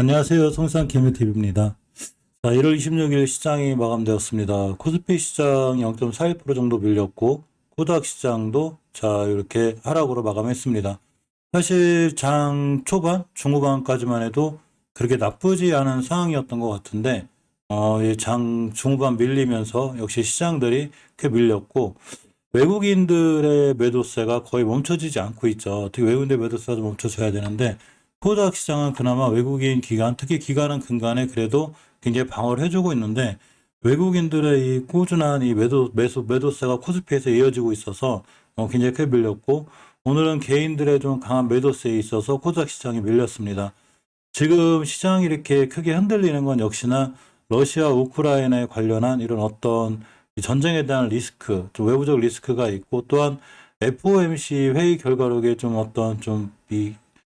안녕하세요. 성산 개미TV입니다. 자, 1월 26일 시장이 마감되었습니다. 코스피 시장 0.41% 정도 밀렸고, 코닥 시장도 자, 이렇게 하락으로 마감했습니다. 사실 장 초반, 중후반까지만 해도 그렇게 나쁘지 않은 상황이었던 것 같은데, 이장 중후반 밀리면서 역시 시장들이 꽤 밀렸고, 외국인들의 매도세가 거의 멈춰지지 않고 있죠. 어떻게 외국인들 매도세가 좀 멈춰져야 되는데, 코스닥 시장은 그나마 외국인 기관, 특히 기관은 근간에 그래도 굉장히 방어를 해주고 있는데, 외국인들의 이 꾸준한 이 매도세가 코스피에서 이어지고 있어서 굉장히 크게 밀렸고, 오늘은 개인들의 좀 강한 매도세에 있어서 코스닥 시장이 밀렸습니다. 지금 시장이 이렇게 크게 흔들리는 건 역시나 러시아 우크라이나에 관련한 이런 어떤 이 전쟁에 대한 리스크, 좀 외부적 리스크가 있고, 또한 FOMC 회의 결과록에 좀 어떤 좀 이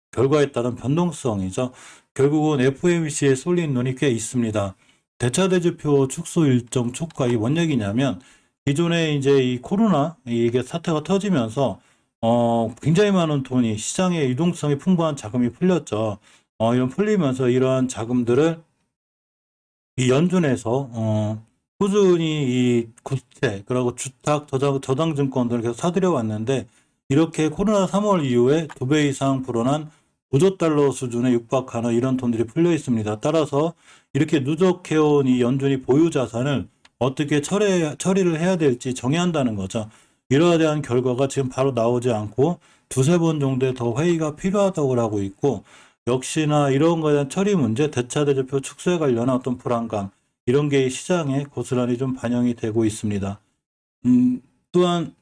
결과에 따른 변동성이죠. 결국은 FOMC에 쏠린 눈이 꽤 있습니다. 대차대조표 축소 일정 촉과 이게 뭔 얘기냐면, 기존에 이제 이 코로나 이게 사태가 터지면서 굉장히 많은 돈이 시장에 유동성이 풍부한 자금이 풀렸죠. 이런 풀리면서 이러한 자금들을 이 연준에서 꾸준히 이 국채 그리고 주택 저당 증권들을 계속 사들여 왔는데, 이렇게 코로나 3월 이후에 2배 이상 불어난 9조 달러 수준에 육박하는 이런 돈들이 풀려 있습니다. 따라서 이렇게 누적해온 이 연준이 보유 자산을 어떻게 처리를 해야 될지 정해야 한다는 거죠. 이러한 대한 결과가 지금 바로 나오지 않고 두세 번 정도의 더 회의가 필요하다고 하고 있고, 역시나 이런 거에 대한 처리 문제, 대차대조표 축소에 관련한 어떤 불안감, 이런 게 시장에 고스란히 좀 반영이 되고 있습니다. 또한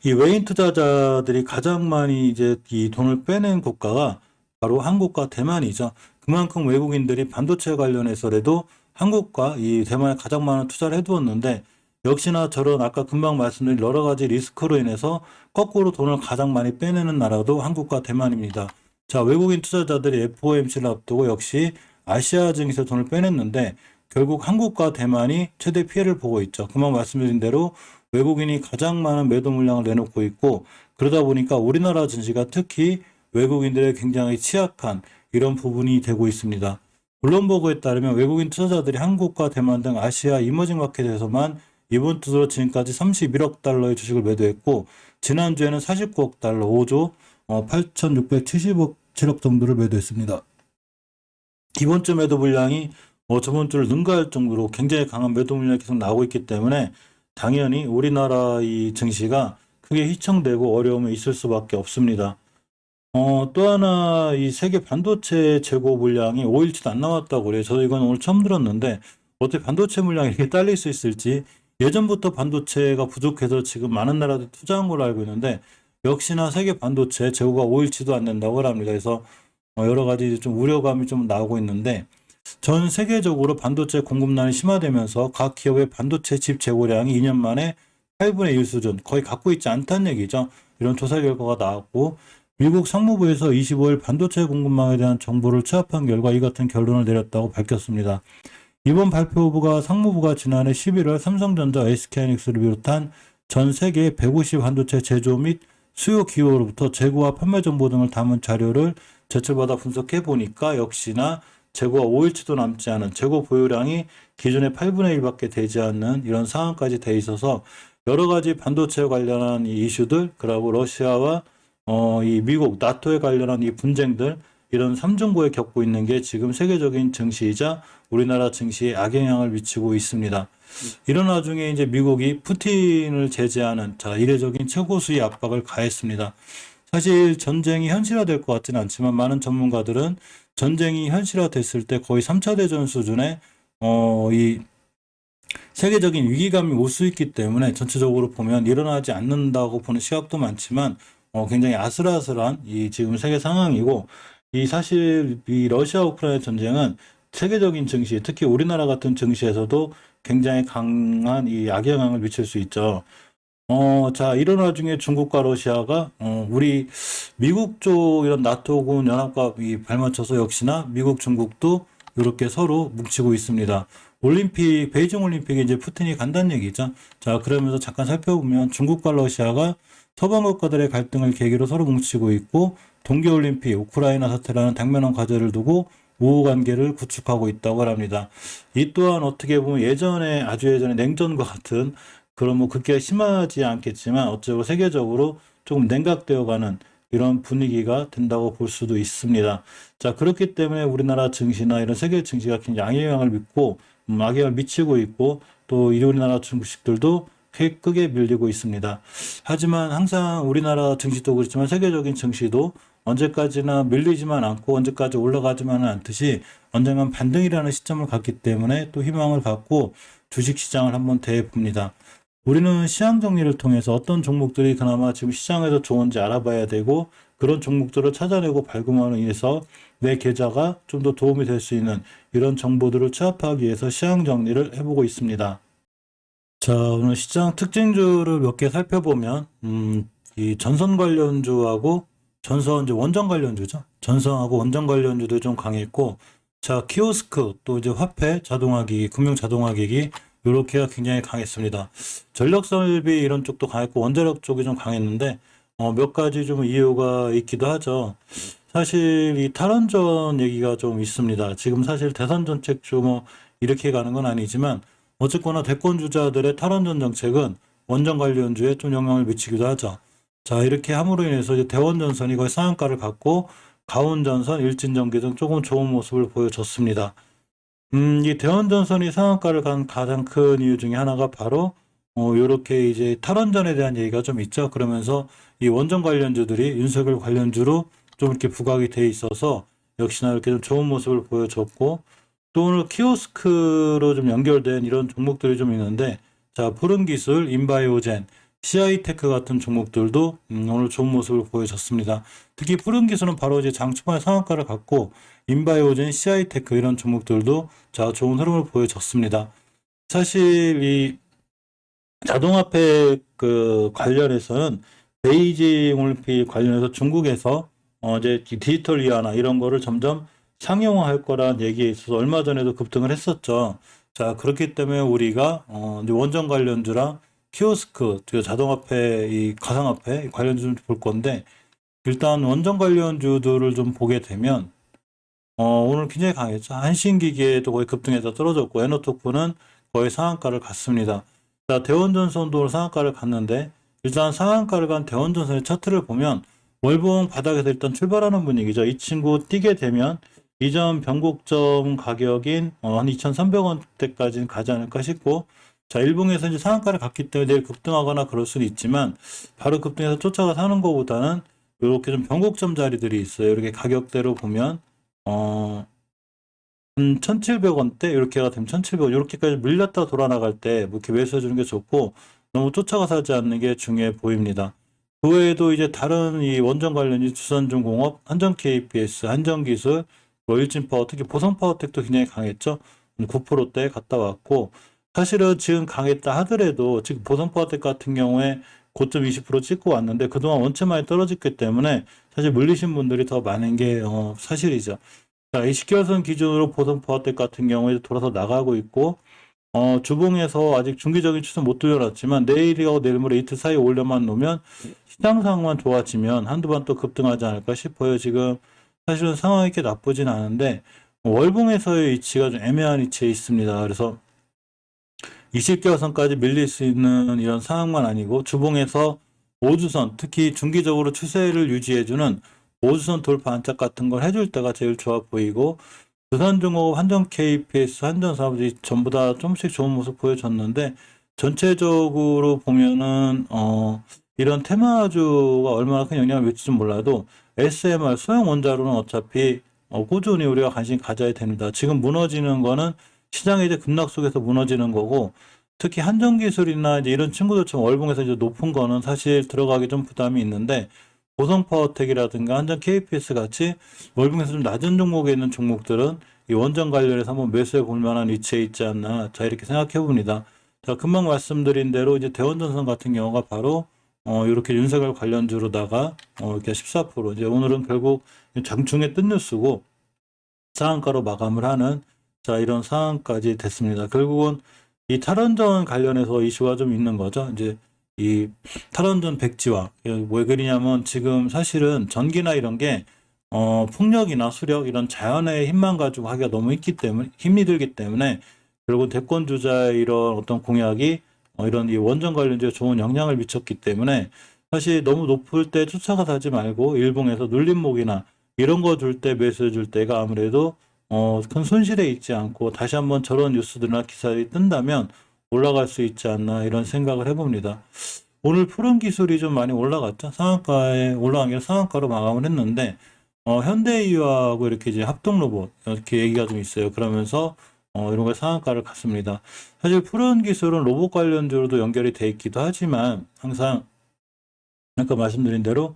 이 외인 투자자들이 가장 많이 이제 이 돈을 빼낸 국가가 바로 한국과 대만이죠. 그만큼 외국인들이 반도체 관련해서라도 한국과 이 대만에 가장 많은 투자를 해두었는데, 역시나 저런 아까 금방 말씀드린 여러 가지 리스크로 인해서 거꾸로 돈을 가장 많이 빼내는 나라도 한국과 대만입니다. 자, 외국인 투자자들이 FOMC를 앞두고 역시 아시아 증시에서 돈을 빼냈는데, 결국 한국과 대만이 최대 피해를 보고 있죠. 금방 말씀드린 대로 외국인이 가장 많은 매도 물량을 내놓고 있고, 그러다 보니까 우리나라 증시가 특히 외국인들의 굉장히 취약한 이런 부분이 되고 있습니다. 블룸버그에 따르면 외국인 투자자들이 한국과 대만 등 아시아 이머징 마켓에서만 이번 주 들어 지금까지 31억 달러의 주식을 매도했고, 지난주에는 49억 달러, 5조 8,670억 정도를 매도했습니다. 이번 주 매도 물량이 저번 주를 능가할 정도로 굉장히 강한 매도 물량이 계속 나오고 있기 때문에, 당연히 우리나라 이 증시가 크게 휘청되고 어려움이 있을 수밖에 없습니다. 또 하나 이 세계 반도체 재고 물량이 5일치도 안 나왔다고 그래요. 저도 이건 오늘 처음 들었는데, 어떻게 반도체 물량이 이렇게 딸릴 수 있을지. 예전부터 반도체가 부족해서 지금 많은 나라들이 투자한 걸로 알고 있는데, 역시나 세계 반도체 재고가 5일치도 안 된다고 합니다. 그래서 여러 가지 좀 우려감이 좀 나오고 있는데, 전 세계적으로 반도체 공급난이 심화되면서 각 기업의 반도체 칩 재고량이 2년 만에 8분의 1 수준, 거의 갖고 있지 않다는 얘기죠. 이런 조사 결과가 나왔고, 미국 상무부에서 25일 반도체 공급망에 대한 정보를 취합한 결과 이 같은 결론을 내렸다고 밝혔습니다. 이번 발표부가 상무부가 지난해 11월 삼성전자, SK하이닉스를 비롯한 전 세계 150 반도체 제조 및 수요 기호로부터 재고와 판매 정보 등을 담은 자료를 제출받아 분석해 보니까, 역시나 재고가 5일치도 남지 않은 재고 보유량이 기존의 8분의 1밖에 되지 않는 이런 상황까지 돼 있어서, 여러 가지 반도체에 관련한 이 이슈들, 그리고 러시아와 이 미국, 나토에 관련한 이 분쟁들, 이런 삼중고에 겪고 있는 게 지금 세계적인 증시이자 우리나라 증시에 악영향을 미치고 있습니다. 이런 와중에 이제 미국이 푸틴을 제재하는 이례적인 최고 수위 압박을 가했습니다. 사실 전쟁이 현실화될 것 같지는 않지만, 많은 전문가들은 전쟁이 현실화됐을 때 거의 3차 대전 수준의 이 세계적인 위기감이 올 수 있기 때문에, 전체적으로 보면 일어나지 않는다고 보는 시각도 많지만, 굉장히 아슬아슬한 이 지금 세계 상황이고, 이 사실 이 러시아 우크라이나 전쟁은 세계적인 증시, 특히 우리나라 같은 증시에서도 굉장히 강한 이 악영향을 미칠 수 있죠. 자, 이런 와중에 중국과 러시아가, 우리 미국 쪽 이런 나토군 연합과 발맞춰서 역시나 미국, 중국도 이렇게 서로 뭉치고 있습니다. 베이징 올림픽에 이제 푸틴이 간다는 얘기죠. 자, 그러면서 잠깐 살펴보면 중국과 러시아가 서방 국가들의 갈등을 계기로 서로 뭉치고 있고, 동계올림픽, 우크라이나 사태라는 당면한 과제를 두고 우호 관계를 구축하고 있다고 합니다. 이 또한 어떻게 보면 예전에 아주 예전에 냉전과 같은 그런 뭐 그렇게 심하지 않겠지만 어쩌고 세계적으로 조금 냉각되어가는 이런 분위기가 된다고 볼 수도 있습니다. 자, 그렇기 때문에 우리나라 증시나 이런 세계 증시가 굉장히 악영향을 믿고 악영향을 미치고 있고 또 우리나라 주식들도 크게 밀리고 있습니다. 하지만 항상 우리나라 증시도 그렇지만 세계적인 증시도 언제까지나 밀리지만 않고 언제까지 올라가지만은 않듯이 언젠간 반등이라는 시점을 갖기 때문에 또 희망을 갖고 주식시장을 한번 대해봅니다. 우리는 시장 정리를 통해서 어떤 종목들이 그나마 지금 시장에서 좋은지 알아봐야 되고 그런 종목들을 찾아내고 발굴함으로 인해서 내 계좌가 좀 더 도움이 될 수 있는 이런 정보들을 취합하기 위해서 시장 정리를 해보고 있습니다. 자, 오늘 시장 특징주를 몇 개 살펴보면, 이 전선 관련주하고 이제 원전 관련주죠. 전선하고 원전 관련주도 좀 강했고, 자, 키오스크, 또 이제 화폐, 자동화기기, 금융 자동화기기, 요렇게가 굉장히 강했습니다. 전력 설비 이런 쪽도 강했고, 원자력 쪽이 좀 강했는데, 몇 가지 좀 이유가 있기도 하죠. 사실 이 탈원전 얘기가 좀 있습니다. 지금 사실 대선 정책주 뭐 이렇게 가는 건 아니지만, 어쨌거나 대권 주자들의 탈원전 정책은 원전 관련주에 좀 영향을 미치기도 하죠. 자, 이렇게 함으로 인해서 이제 대원전선이 거의 상한가를 갖고 가온전선, 일진전기 등 조금 좋은 모습을 보여줬습니다. 이 대원전선이 상한가를 간 가장 큰 이유 중에 하나가 바로 요렇게 이제 탈원전에 대한 얘기가 좀 있죠. 그러면서 이 원전 관련주들이 윤석열 관련주로 좀 이렇게 부각이 돼 있어서 역시나 이렇게 좀 좋은 모습을 보여줬고 또 오늘 키오스크로 좀 연결된 이런 종목들이 좀 있는데, 자, 푸른기술, 인바이오젠, CI테크 같은 종목들도 오늘 좋은 모습을 보여줬습니다. 특히 푸른기술은 바로 이제 장 초반에 상한가를 갖고, 인바이오젠, CI테크 이런 종목들도 자, 좋은 흐름을 보여줬습니다. 사실 이 자동화폐 그 관련해서는 베이징 올림픽 관련해서 중국에서 이제 디지털 위안화 이런 거를 점점 상용화할 거란 얘기에 있어서 얼마 전에도 급등을 했었죠. 자, 그렇기 때문에 우리가 이제 원전 관련주랑 키오스크, 자동화폐, 이 가상화폐 관련주 좀 볼 건데 일단 원전 관련주들을 좀 보게 되면 오늘 굉장히 강했죠. 한신기계도 거의 급등해서 떨어졌고 에너토크는 거의 상한가를 갔습니다. 자, 대원전선도 상한가를 갔는데 일단 상한가를 간 대원전선의 차트를 보면 월봉 바닥에서 일단 출발하는 분위기죠. 이 친구 뛰게 되면 이전 변곡점 가격인 한 2,300원대까지는 가지 않을까 싶고, 자, 일봉에서 이제 상한가를 갔기 때문에 내일 급등하거나 그럴 수는 있지만 바로 급등해서 쫓아가 사는 것보다는 이렇게 좀 변곡점 자리들이 있어요. 이렇게 가격대로 보면 한 1,700원대 이렇게가 되면 1,700원 이렇게까지 밀렸다 돌아 나갈 때 뭐 이렇게 매수해 주는 게 좋고 너무 쫓아가 사지 않는 게 중요해 보입니다. 그 외에도 이제 다른 이 원전 관련이 두산중공업, 한전 KPS, 한전기술, 뭐 일진파워, 특히 보성파워텍도 굉장히 강했죠. 9%대 갔다 왔고 사실은 지금 강했다 하더라도 지금 보성파워텍 같은 경우에 고점 20% 찍고 왔는데 그동안 원체 많이 떨어졌기 때문에 사실 물리신 분들이 더 많은 게 사실이죠. 자, 20개월선 기준으로 보성파워텍 같은 경우에 돌아서 나가고 있고 주봉에서 아직 중기적인 추세 못 돌려놨지만 내일이고 내일 모레 이틀 사이 올려만 놓으면 시장 상황만 좋아지면 한두 번 또 급등하지 않을까 싶어요. 지금 사실은 상황이 이렇게 나쁘진 않은데 월봉에서의 위치가 좀 애매한 위치에 있습니다. 그래서 20개월선까지 밀릴 수 있는 이런 상황만 아니고 주봉에서 5주선 특히 중기적으로 추세를 유지해주는 5주선 돌파 안착 같은 걸 해줄 때가 제일 좋아 보이고 두산중공업, 한전 KPS, 한전사업이 전부 다 조금씩 좋은 모습 보여줬는데 전체적으로 보면은 이런 테마주가 얼마나 큰 영향을 미칠지 몰라도 SMR 소형 원자로는 어차피 꾸준히 우리가 관심 가져야 됩니다. 지금 무너지는 거는 시장의 이제 급락 속에서 무너지는 거고 특히 한전기술이나 이제 이런 친구들처럼 월봉에서 이제 높은 거는 사실 들어가기 좀 부담이 있는데 보성파워텍이라든가 한전 KPS 같이 월봉에서 좀 낮은 종목에 있는 종목들은 이 원전 관련해서 한번 매수해 볼 만한 위치에 있지 않나. 자, 이렇게 생각해 봅니다. 자, 금방 말씀드린 대로 이제 대원전선 같은 경우가 바로 이렇게 윤석열 관련주로다가 이렇게 14% 이제 오늘은 결국 장중에 뜬 뉴스고 상한가로 마감을 하는 자, 이런 상황까지 됐습니다. 결국은 이 탈원전 관련해서 이슈가 좀 있는 거죠. 이제 이 탈원전 백지화 왜 그러냐면 지금 사실은 전기나 이런 게 풍력이나 수력 이런 자연의 힘만 가지고 하기가 너무 힘이 들기 때문에 결국 대권 주자의 이런 어떤 공약이 이런 이 원전 관련주에 좋은 영향을 미쳤기 때문에 사실 너무 높을 때 쫓아가서 하지 말고 일봉에서 눌림목이나 이런 거 줄 때 매수해 줄 때가 아무래도 큰 손실에 있지 않고 다시 한번 저런 뉴스들이나 기사들이 뜬다면 올라갈 수 있지 않나 이런 생각을 해봅니다. 오늘 푸른 기술이 좀 많이 올라갔죠. 상한가에 올라간 게 상한가로 마감을 했는데 현대이와하고 이렇게 이제 합동 로봇 이렇게 얘기가 좀 있어요. 그러면서 이런 거 상한가를 갔습니다. 사실 푸른 기술은 로봇 관련주로도 연결이 돼 있기도 하지만 항상 아까 말씀드린 대로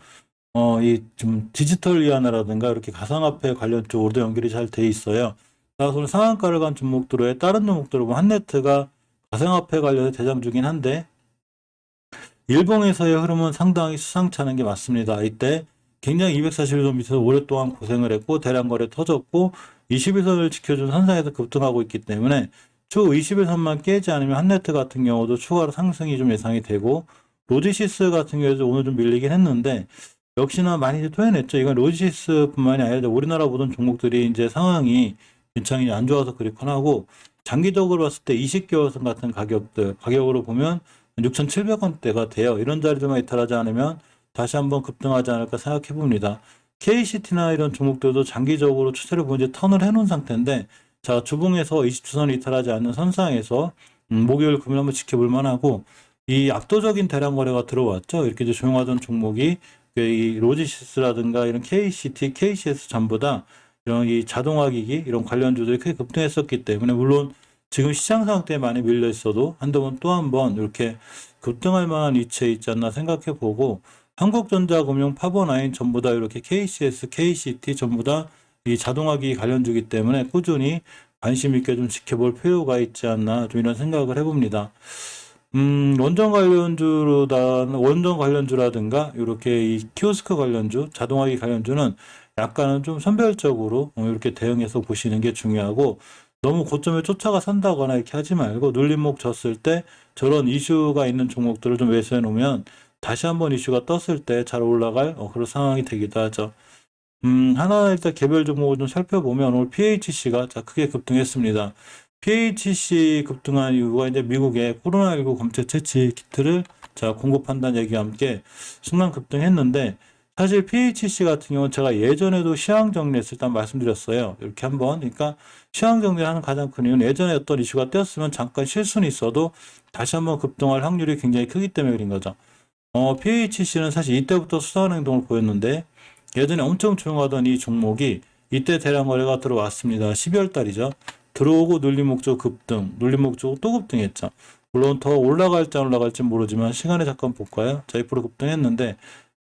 이 좀 디지털 위안화라든가 이렇게 가상화폐 관련 쪽으로도 연결이 잘 돼 있어요. 따라서 오늘 상한가를 간 종목들의 다른 종목들을 보면 한네트가 가상화폐 관련해 대장주긴 한데 일봉에서의 흐름은 상당히 수상찮은 게 맞습니다. 이때 굉장히 241도 밑에서 오랫동안 고생을 했고 대량거래 터졌고 21선을 지켜준 선상에서 급등하고 있기 때문에 추 21선만 깨지 않으면 한네트 같은 경우도 추가로 상승이 좀 예상이 되고 로지시스 같은 경우에도 오늘 좀 밀리긴 했는데 역시나 많이 토해냈죠. 이건 로지시스뿐만이 아니라 우리나라 모든 종목들이 이제 상황이 굉장히 안 좋아서 그렇긴 하고 장기적으로 봤을 때 20개월선 같은 가격으로 보면 6,700원대가 돼요. 이런 자리들만 이탈하지 않으면 다시 한번 급등하지 않을까 생각해 봅니다. KCT나 이런 종목들도 장기적으로 추세를 보이제 턴을 해놓은 상태인데 자 주봉에서 20주선 이탈하지 않는 선상에서 목요일 금요일 한번 지켜볼 만하고 이 압도적인 대량 거래가 들어왔죠. 이렇게 이제 조용하던 종목이 이 로지시스라든가 이런 KCT, KCS 전부 다 이런 이 자동화기기 이런 관련주들이 크게 급등했었기 때문에 물론 지금 시장 상황 때문에 많이 밀려 있어도 한두 번 또 한 번 이렇게 급등할 만한 위치에 있지 않나 생각해 보고 한국전자금융, 파버나인 전부 다 이렇게 KCS, KCT 전부 다 이 자동화기기 관련주기 때문에 꾸준히 관심 있게 좀 지켜볼 필요가 있지 않나 좀 이런 생각을 해봅니다. 원전 관련주라든가 이렇게 이 키오스크 관련주, 자동화기 관련주는 약간은 좀 선별적으로 이렇게 대응해서 보시는 게 중요하고 너무 고점에 쫓아가 산다거나 이렇게 하지 말고 눌림목 졌을 때 저런 이슈가 있는 종목들을 좀 매수해 놓으면 다시 한번 이슈가 떴을 때 잘 올라갈 그런 상황이 되기도 하죠. 하나 일단 개별 종목을 좀 살펴보면 오늘 PHC가 크게 급등했습니다. PHC 급등한 이유가 이제 미국의 코로나19 검체 채취 키트를 공급한다는 얘기와 함께 순간 급등했는데 사실 PHC 같은 경우는 제가 예전에도 시황 정리했을 때 말씀드렸어요. 이렇게 한번 그러니까 시황 정리를 하는 가장 큰 이유는 예전에 어떤 이슈가 떴으면 잠깐 실수는 있어도 다시 한번 급등할 확률이 굉장히 크기 때문에 그런 거죠. PHC는 사실 이때부터 수상한 행동을 보였는데 예전에 엄청 조용하던 이 종목이 이때 대량 거래가 들어왔습니다. 12월 달이죠. 들어오고 눌림목 쪽 급등, 눌림목 쪽 또 급등했죠. 물론 더 올라갈지 모르지만 시간에 잠깐 볼까요? 자, 2% 급등했는데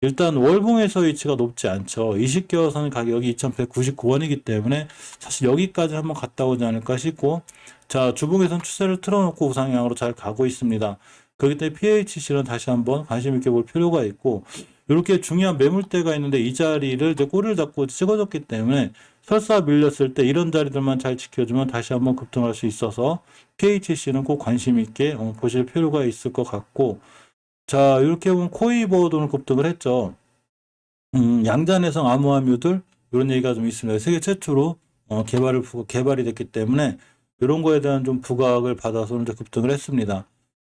일단 월봉에서 위치가 높지 않죠. 20개월선 가격이 2,199원이기 때문에 사실 여기까지 한번 갔다 오지 않을까 싶고 자, 주봉에선 추세를 틀어놓고 우상향으로 잘 가고 있습니다. 그렇기 때문에 PHC는 다시 한번 관심 있게 볼 필요가 있고 이렇게 중요한 매물대가 있는데 이 자리를 이제 꼬리를 잡고 찍어줬기 때문에 설사 밀렸을 때 이런 자리들만 잘 지켜주면 다시 한번 급등할 수 있어서 PHC는 꼭 관심 있게 보실 필요가 있을 것 같고 자 이렇게 보면 코이버도 오늘 급등을 했죠. 양자내성 암호암유들 이런 얘기가 좀 있습니다. 세계 최초로 개발이 됐기 때문에 이런 거에 대한 좀 부각을 받아서 이제 급등을 했습니다.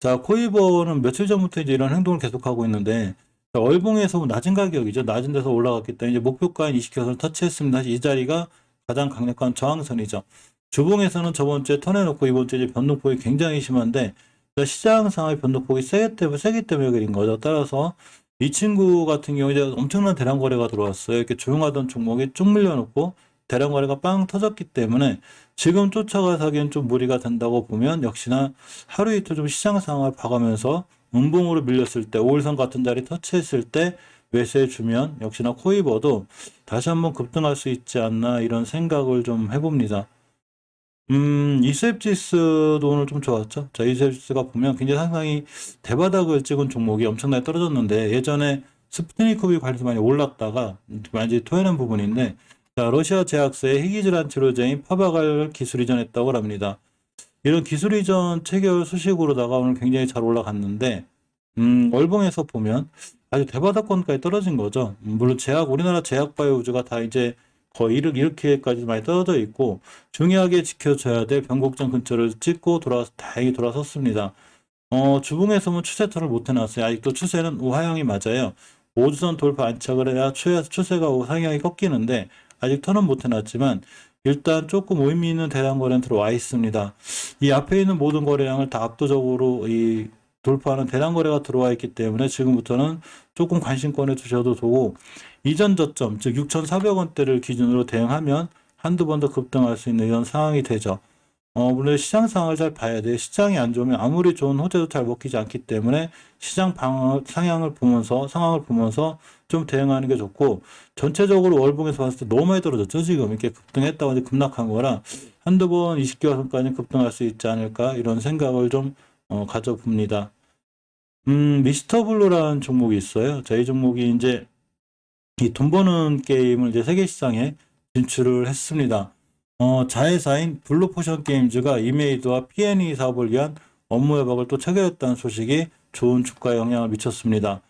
자 코이버는 며칠 전부터 이제 이런 행동을 계속하고 있는데 자, 월봉에서 낮은 가격이죠. 낮은 데서 올라갔기 때문에 이제 목표가인 20개선을 터치했습니다. 이 자리가 가장 강력한 저항선이죠. 주봉에서는 저번 주에 턴해놓고 이번 주에 변동폭이 굉장히 심한데 시장 상황의 변동폭이 세기 때문에 그린 거죠. 따라서 이 친구 같은 경우에 이제 엄청난 대량 거래가 들어왔어요. 이렇게 조용하던 종목이 쭉 밀려놓고 대량 거래가 빵 터졌기 때문에 지금 쫓아가서 하기엔 좀 무리가 된다고 보면 역시나 하루 이틀 좀 시장 상황을 봐가면서 음봉으로 밀렸을 때 5일선 같은 자리 터치했을 때 매수해 주면 역시나 코이버도 다시 한번 급등할 수 있지 않나 이런 생각을 좀 해봅니다. 이셉지스도 오늘 좀 좋았죠. 자, 이셉지스가 보면 굉장히 상당히 대바닥을 찍은 종목이 엄청나게 떨어졌는데 예전에 스푸트니크비 관련해서 많이 올랐다가 많이 토해낸 부분인데 자, 러시아 제약사의 희귀질환 치료제인 파바갈 기술 이전했다고 합니다. 이런 기술 이전 체결 소식으로다가 오늘 굉장히 잘 올라갔는데 월봉에서 보면 아주 대바닥권까지 떨어진 거죠. 물론 우리나라 제약바이오주가 다 이제 거의 이렇게까지 많이 떨어져 있고, 중요하게 지켜줘야 될 변곡점 근처를 찍고 다행히 돌아섰습니다. 주봉에서 보면 추세턴을 못 해놨어요. 아직도 추세는 우하향이 맞아요. 5주선 돌파 안착을 해야 추세가 우상향이 꺾이는데, 아직 턴은 못 해놨지만, 일단 조금 의미 있는 대량 거래는 들어와 있습니다. 이 앞에 있는 모든 거래량을 다 압도적으로 돌파하는 대량 거래가 들어와 있기 때문에 지금부터는 조금 관심권에 두셔도 되고, 이전 저점, 즉 6,400원대를 기준으로 대응하면 한두 번 더 급등할 수 있는 이런 상황이 되죠. 물론 시장 상황을 잘 봐야 돼요. 시장이 안 좋으면 아무리 좋은 호재도 잘 먹히지 않기 때문에 시장 상황을 보면서 좀 대응하는 게 좋고, 전체적으로 월봉에서 봤을 때 너무 많이 떨어졌죠. 지금 이렇게 급등했다고 이제 급락한 거라 한두 번 20개월 선까지 급등할 수 있지 않을까 이런 생각을 좀 가져봅니다. 미스터 블루라는 종목이 있어요. 이 종목이 이제 이 돈 버는 게임을 이제 세계 시장에 진출을 했습니다. 자회사인 블루포션 게임즈가 이메이드와 P&E 사업을 위한 업무 협약을 또 체결했다는 소식이 좋은 주가에 영향을 미쳤습니다.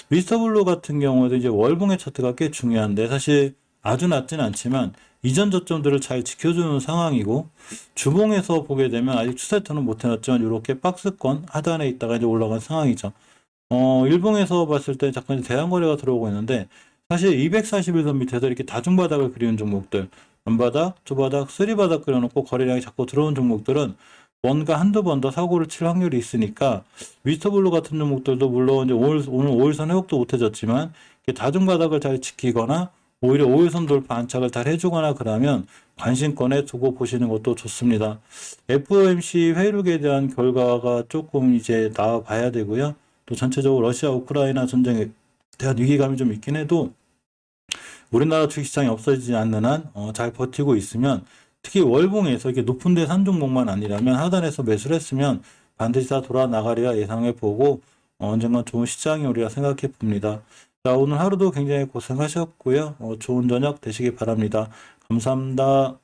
미스터 블루 같은 경우에도 이제 월봉의 차트가 꽤 중요한데, 사실 아주 낮진 않지만 이전 저점들을 잘 지켜주는 상황이고, 주봉에서 보게 되면 아직 추세턴은 못 해놨지만 이렇게 박스권 하단에 있다가 이제 올라간 상황이죠. 일봉에서 봤을 때 잠깐 대량 거래가 들어오고 있는데, 사실 241선 밑에서 이렇게 다중바닥을 그리는 종목들, 원바닥, 투바닥, 쓰리바닥 그려놓고 거래량이 자꾸 들어온 종목들은 뭔가 한두 번 더 사고를 칠 확률이 있으니까, 미스터블루 같은 종목들도 물론 이제 오늘 5일선 회복도 못해졌지만 다중바닥을 잘 지키거나 오히려 5일선 돌파 안착을 잘 해주거나 그러면 관심권에 두고 보시는 것도 좋습니다. FOMC 회의록에 대한 결과가 조금 이제 나와 봐야 되고요. 또 전체적으로 러시아 우크라이나 전쟁에 대한 위기감이 좀 있긴 해도 우리나라 주식시장이 없어지지 않는 한 잘 버티고 있으면, 특히 월봉에서 이렇게 높은 데 산 종목만 아니라면 하단에서 매수를 했으면 반드시 다 돌아 나가리라 예상해 보고 언젠간 좋은 시장이 오리라 생각해 봅니다. 자, 오늘 하루도 굉장히 고생하셨고요. 좋은 저녁 되시기 바랍니다. 감사합니다.